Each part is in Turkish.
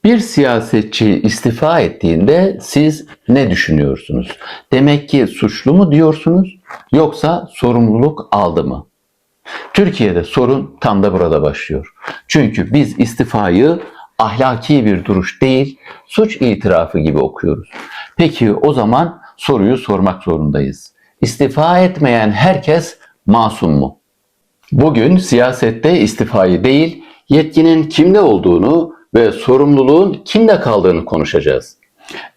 Bir siyasetçi istifa ettiğinde siz ne düşünüyorsunuz? Demek ki suçlu mu diyorsunuz yoksa sorumluluk aldı mı? Türkiye'de sorun tam da burada başlıyor. Çünkü biz istifayı ahlaki bir duruş değil, suç itirafı gibi okuyoruz. Peki o zaman soruyu sormak zorundayız. İstifa etmeyen herkes masum mu? Bugün siyasette istifayı değil, yetkinin kimde olduğunu ve sorumluluğun kimde kaldığını konuşacağız.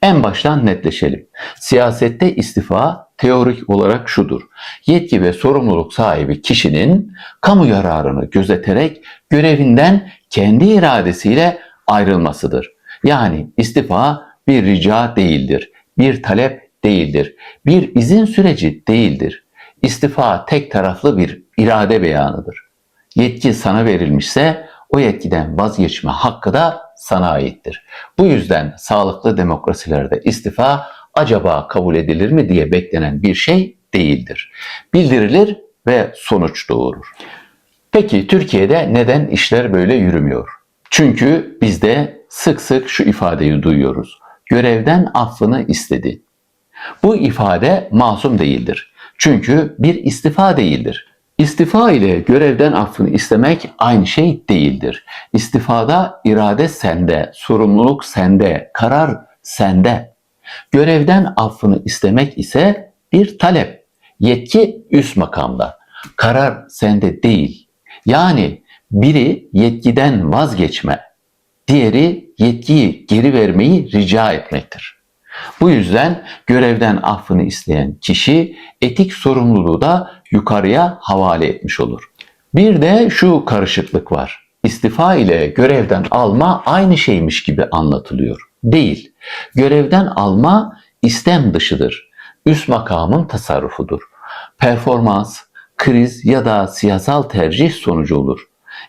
En baştan netleşelim. Siyasette istifa teorik olarak şudur. Yetki ve sorumluluk sahibi kişinin kamu yararını gözeterek görevinden kendi iradesiyle ayrılmasıdır. Yani istifa bir rica değildir, bir talep değildir, bir izin süreci değildir. İstifa tek taraflı bir irade beyanıdır. Yetki sana verilmişse o yetkiden vazgeçme hakkı da sana aittir. Bu yüzden sağlıklı demokrasilerde istifa acaba kabul edilir mi diye beklenen bir şey değildir. Bildirilir ve sonuç doğurur. Peki Türkiye'de neden işler böyle yürümüyor? Çünkü bizde sık sık şu ifadeyi duyuyoruz. Görevden affını istedi. Bu ifade masum değildir. Çünkü bir istifa değildir. İstifa ile görevden affını istemek aynı şey değildir. İstifada irade sende, sorumluluk sende, karar sende. Görevden affını istemek ise bir talep. Yetki üst makamda. Karar sende değil. Yani biri yetkiden vazgeçme, diğeri yetkiyi geri vermeyi rica etmektir. Bu yüzden görevden affını isteyen kişi etik sorumluluğu da yukarıya havale etmiş olur. Bir de şu karışıklık var. İstifa ile görevden alma aynı şeymiş gibi anlatılıyor. Değil. Görevden alma istem dışıdır. Üst makamın tasarrufudur. Performans, kriz ya da siyasal tercih sonucu olur.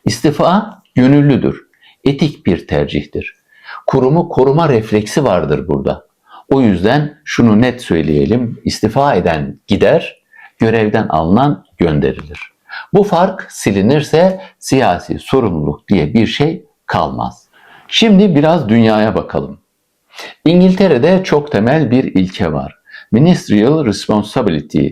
İstifa gönüllüdür. Etik bir tercihtir. Kurumu koruma refleksi vardır burada. O yüzden şunu net söyleyelim, istifa eden gider, görevden alınan gönderilir. Bu fark silinirse siyasi sorumluluk diye bir şey kalmaz. Şimdi biraz dünyaya bakalım. İngiltere'de çok temel bir ilke var. Ministerial Responsibility,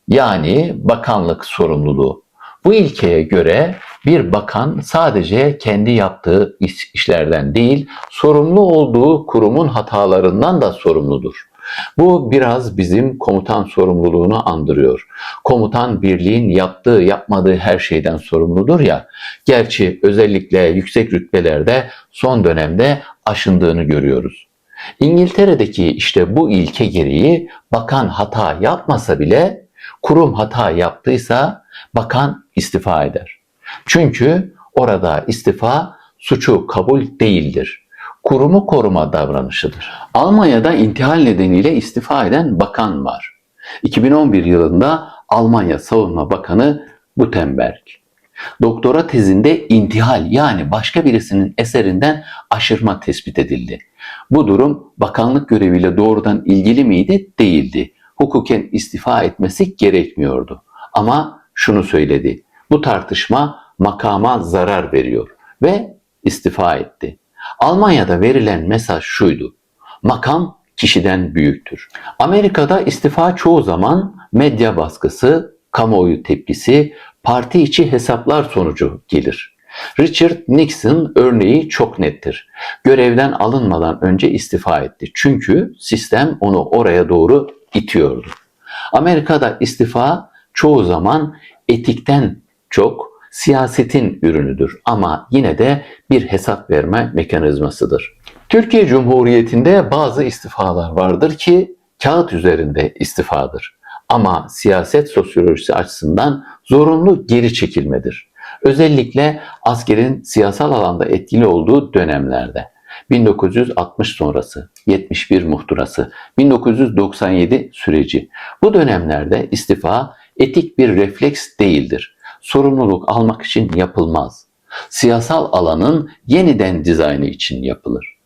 yani bakanlık sorumluluğu. Bu ilkeye göre bir bakan sadece kendi yaptığı işlerden değil, sorumlu olduğu kurumun hatalarından da sorumludur. Bu biraz bizim komutan sorumluluğunu andırıyor. Komutan birliğin yaptığı, yapmadığı her şeyden sorumludur ya. Gerçi özellikle yüksek rütbelerde son dönemde aşındığını görüyoruz. İngiltere'deki işte bu ilke gereği bakan hata yapmasa bile kurum hata yaptıysa bakan istifa eder. Çünkü orada istifa suçu kabul değildir. Kurumu koruma davranışıdır. Almanya'da intihal nedeniyle istifa eden bakan var. 2011 yılında Almanya Savunma Bakanı Gutenberg. Doktora tezinde intihal, yani başka birisinin eserinden aşırma tespit edildi. Bu durum bakanlık göreviyle doğrudan ilgili miydi? Değildi. Hukuken istifa etmesi gerekmiyordu. Ama şunu söyledi. Bu tartışma makama zarar veriyor ve istifa etti. Almanya'da verilen mesaj şuydu. Makam kişiden büyüktür. Amerika'da istifa çoğu zaman medya baskısı, kamuoyu tepkisi, parti içi hesaplar sonucu gelir. Richard Nixon örneği çok nettir. Görevden alınmadan önce istifa etti. Çünkü sistem onu oraya doğru itiyordu. Amerika'da istifa çoğu zaman etikten çok siyasetin ürünüdür ama yine de bir hesap verme mekanizmasıdır. Türkiye Cumhuriyeti'nde bazı istifalar vardır ki kağıt üzerinde istifadır. Ama siyaset sosyolojisi açısından zorunlu geri çekilmedir. Özellikle askerin siyasal alanda etkili olduğu dönemlerde. 1960 sonrası, 71 muhtırası, 1997 süreci. Bu dönemlerde istifa etik bir refleks değildir. Sorumluluk almak için yapılmaz. Siyasal alanın yeniden dizaynı için yapılır.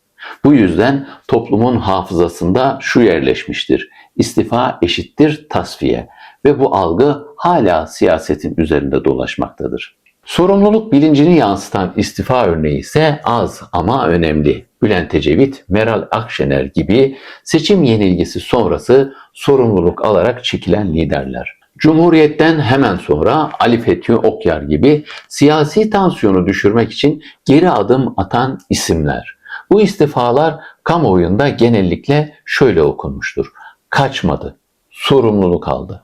Bu yüzden toplumun hafızasında şu yerleşmiştir. İstifa eşittir tasfiye ve bu algı hala siyasetin üzerinde dolaşmaktadır. Sorumluluk bilincini yansıtan istifa örneği ise az ama önemli. Bülent Ecevit, Meral Akşener gibi seçim yenilgisi sonrası sorumluluk alarak çekilen liderler. Cumhuriyet'ten hemen sonra Ali Fethi Okyar gibi siyasi tansiyonu düşürmek için geri adım atan isimler. Bu istifalar kamuoyunda genellikle şöyle okunmuştur: kaçmadı, sorumluluk aldı.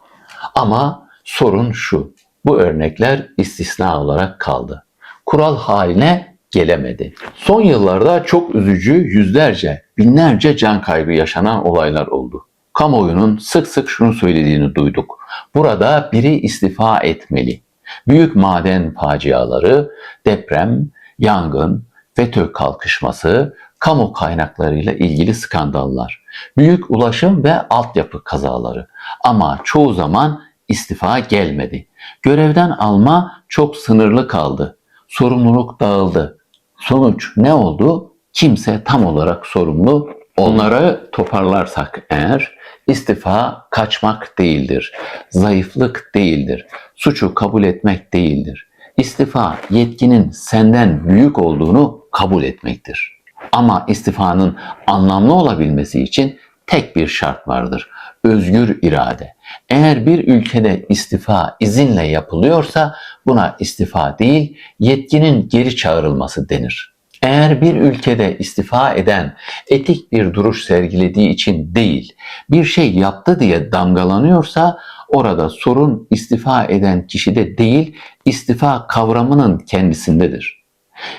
Ama sorun şu: bu örnekler istisna olarak kaldı. Kural haline gelemedi. Son yıllarda çok üzücü, yüzlerce, binlerce can kaybı yaşanan olaylar oldu. Kamuoyunun sık sık şunu söylediğini duyduk: burada biri istifa etmeli. Büyük maden faciaları, deprem, yangın, FETÖ kalkışması, kamu kaynaklarıyla ilgili skandallar, büyük ulaşım ve altyapı kazaları. Ama çoğu zaman istifa gelmedi. Görevden alma çok sınırlı kaldı. Sorumluluk dağıldı. Sonuç ne oldu? Kimse tam olarak sorumlu. Onları toparlarsak eğer, istifa kaçmak değildir. Zayıflık değildir. Suçu kabul etmek değildir. İstifa yetkinin senden büyük olduğunu kabul etmektir. Ama istifanın anlamlı olabilmesi için tek bir şart vardır: özgür irade. Eğer bir ülkede istifa izinle yapılıyorsa buna istifa değil, yetkinin geri çağrılması denir. Eğer bir ülkede istifa eden etik bir duruş sergilediği için değil, bir şey yaptı diye damgalanıyorsa orada sorun istifa eden kişide değil, istifa kavramının kendisindedir.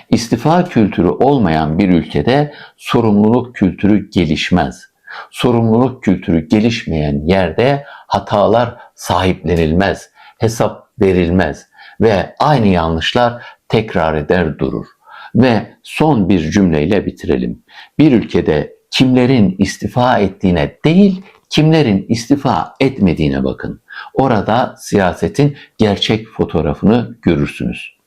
İstifa kültürü olmayan bir ülkede sorumluluk kültürü gelişmez. Sorumluluk kültürü gelişmeyen yerde hatalar sahiplenilmez, hesap verilmez ve aynı yanlışlar tekrar eder durur. Ve son bir cümleyle bitirelim. Bir ülkede kimlerin istifa ettiğine değil, kimlerin istifa etmediğine bakın. Orada siyasetin gerçek fotoğrafını görürsünüz.